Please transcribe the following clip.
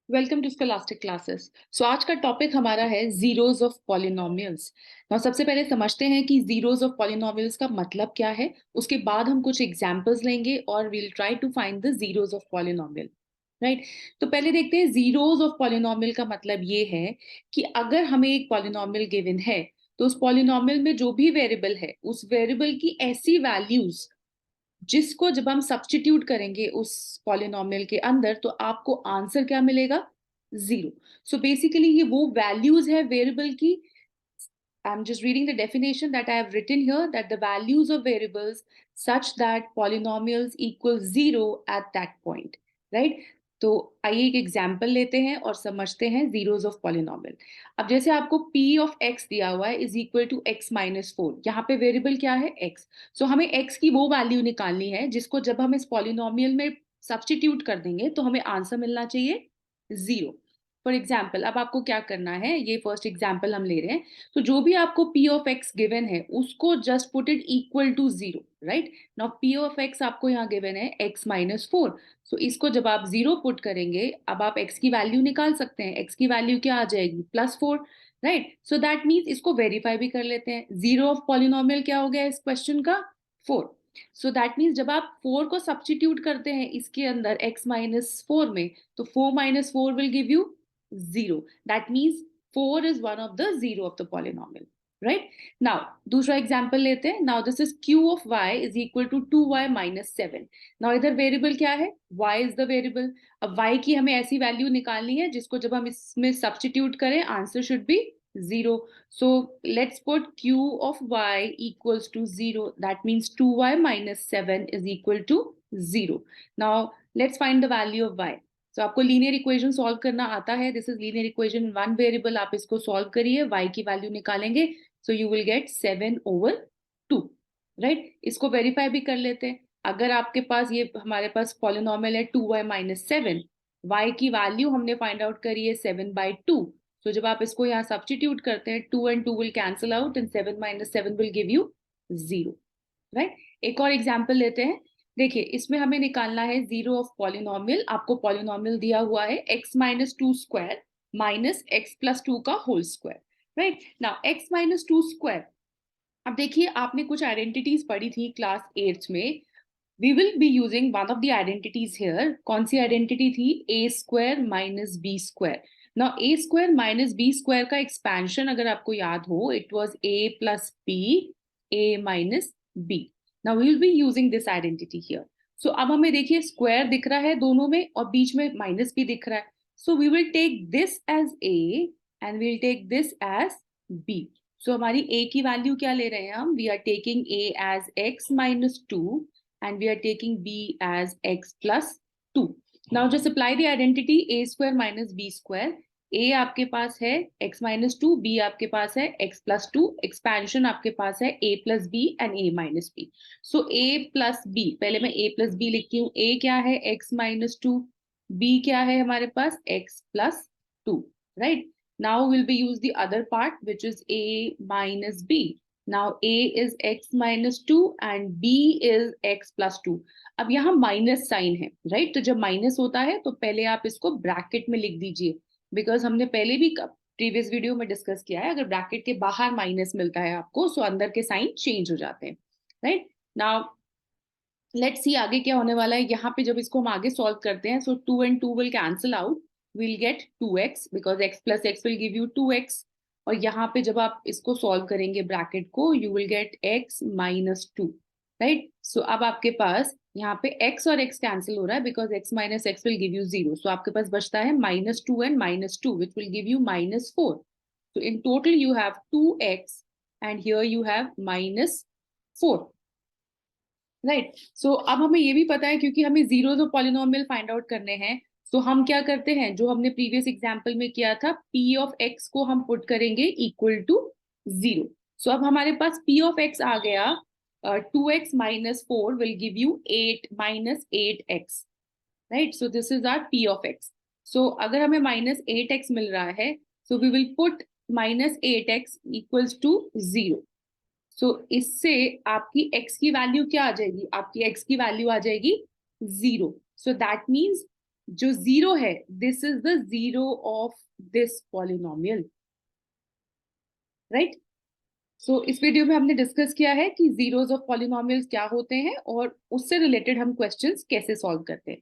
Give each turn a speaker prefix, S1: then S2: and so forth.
S1: Welcome to Scholastic classes. So आज का topic हमारा है जीरोस ऑफ पॉलिनोमियल्स। नाउ सबसे पहले समझते हैं कि जीरोस ऑफ पॉलिनोमियल्स का मतलब क्या है। उसके बाद हम कुछ एग्जांपल्स लेंगे और we'll try to find the zeros of polynomial. Right. तो पहले देखते हैं जीरोस ऑफ पॉलिनोमियल का मतलब ये है कि अगर हमें एक पॉलिनोमियल गिवन है तो उस पॉलिनोमियल में जो भी वेरिएबल है उस वेरिएबल की ऐसी वैल्यूज जिसको जब हम सब्स्टिट्यूट करेंगे उस पॉलिनोमियल के अंदर तो आपको आंसर क्या मिलेगा? जीरो। सो बेसिकली ये वो वैल्यूज है वेरिएबल की। I'm just reading the definition that I have written here, that the values of variables such that polynomials equal zero at that point, right? तो आइए एक एग्जाम्पल लेते हैं और समझते हैं जीरोस ऑफ पॉलिनोमियल। अब जैसे आपको p ऑफ x दिया हुआ है is equal to x minus four, यहाँ पे वेरिएबल क्या है x। सो हमें x की वो वैल्यू निकालनी है जिसको जब हम इस पॉलिनोमियल में सब्स्टिट्यूट कर देंगे तो हमें आंसर मिलना चाहिए जीरो। फॉर एग्जाम्पल अब आपको क्या करना है, ये फर्स्ट एग्जाम्पल हम ले रहे हैं। तो जो भी आपको p ऑफ x गिवन है उसको just put it equal to zero. Right. Now p of x आपको यहाँ गिवन है x माइनस फोर। सो इसको जब आप जीरो पुट करेंगे अब आप x की वैल्यू निकाल सकते हैं। x की वैल्यू क्या आ जाएगी? Plus four. Right. So that means इसको वेरीफाई भी कर लेते हैं। जीरो ऑफ पॉलिनोमियल क्या हो गया इस क्वेश्चन का? फोर। सो दैट मीन्स जब आप फोर को सब्स्टिट्यूट करते हैं इसके अंदर x माइनस फोर में तो four minus four will give you zero. That means 4 is one of the zero of the polynomial. Right? Now, दूसरा example लेते हैं. Now, this is q of y is equal to 2y minus 7. Now, इधर variable क्या है? y is the variable. अब y की हमें ऐसी value निकालनी है जिसको जब हम इसमें substitute करें answer should be 0. So, let's put q of y equals to 0. That means 2y minus 7 is equal to 0. Now, let's find the value of y. तो आपको लीनियर इक्वेशन सॉल्व करना आता है। This is linear equation in one variable. आप इसको solve करिए, y की value निकालेंगे। So you will gate 7/2। Right. इसको वेरीफाई भी कर लेते हैं। अगर आपके पास ये हमारे पास पॉलिनोमियल है 2y माइनस सेवन, y की वैल्यू हमने फाइंड आउट करी है 7/2। तो जब आप इसको यहाँ सब्स्टिट्यूट करते हैं 2 and 2 will cancel out and 7 minus 7 will give you zero. Right. एक और एग्जाम्पल लेते हैं। देखिए इसमें हमें निकालना है जीरो ऑफ पॉलिनोमियल। आपको पॉलिनोमियल दिया हुआ है x minus two square minus x plus two का whole square. Right. Now x minus two square, अब देखिए आपने कुछ आइडेंटिटीज पढ़ी थी क्लास एट्थ में। We will be using one of the identities here. कौन सी आइडेंटिटी थी? A square minus B square. Now A square minus B square का एक्सपेंशन अगर आपको याद हो, it was A plus B, A minus B. Now we will be using this identity here. So अब हमें देखिए स्क्वायर दिख रहा है दोनों में और बीच में माइनस भी दिख रहा है। So we will take this as A and we will take this as B. So हमारी a की वैल्यू क्या ले रहे हैं हम? We are taking a as x minus two and we are taking b as x plus 2. Now just apply the identity a square minus b square. a आपके पास है x minus 2, b आपके पास है x plus 2, expansion आपके पास है a plus b and a minus b. So a plus b, पहले मैं a plus b लिखती हूँ। a क्या है? x minus 2, b क्या है हमारे पास? x plus 2, right? Now we'll be use the other part which is a minus b. Now a is x minus 2 and b is x plus 2. अब यहाँ minus sign है, right? तो जब minus होता है तो पहले आप इसको ब्रैकेट में लिख दीजिए, बिकॉज हमने पहले भी प्रीवियस वीडियो में डिस्कस किया है, अगर ब्रैकेट के बाहर माइनस मिलता है आपको सो अंदर के साइन चेंज हो जाते हैं। राइट। नाउ लेट्स सी आगे क्या होने वाला है। यहाँ पे जब इसको हम आगे सॉल्व करते हैं सो 2 and 2 will cancel out, will get 2x because x plus x will give you 2x। और यहाँ पे जब आप इसको सॉल्व करेंगे ब्रैकेट को, you will get x minus two. Right. So अब आपके पास यहाँ पे x और x कैंसिल हो रहा है because x minus x will give you zero. So आपके पास बचता है minus two and minus two which will give you minus four. So in total you have 2x and here you have minus four. Right. So अब हमें ये भी पता है क्योंकि हमें zeros of polynomial find out करने हैं। सो हम क्या करते हैं, जो हमने प्रीवियस एग्जांपल में किया था, p ऑफ x को हम पुट करेंगे इक्वल टू जीरो। सो अब हमारे पास p ऑफ x आ गया 2x minus four will give you 8 minus 8x। Right. So this is our p of x। So अगर हमें माइनस 8x मिल रहा है so we will put minus 8x equals to zero. So इससे आपकी x की वैल्यू क्या आ जाएगी? आपकी x की वैल्यू आ जाएगी जीरो। सो दैट मीन्स जो जीरो है, this is the zero of this polynomial, right? So इस वीडियो में हमने डिस्कस किया है कि जीरोस ऑफ पॉलिनोमियल्स क्या होते हैं और उससे रिलेटेड हम क्वेश्चंस कैसे सॉल्व करते हैं।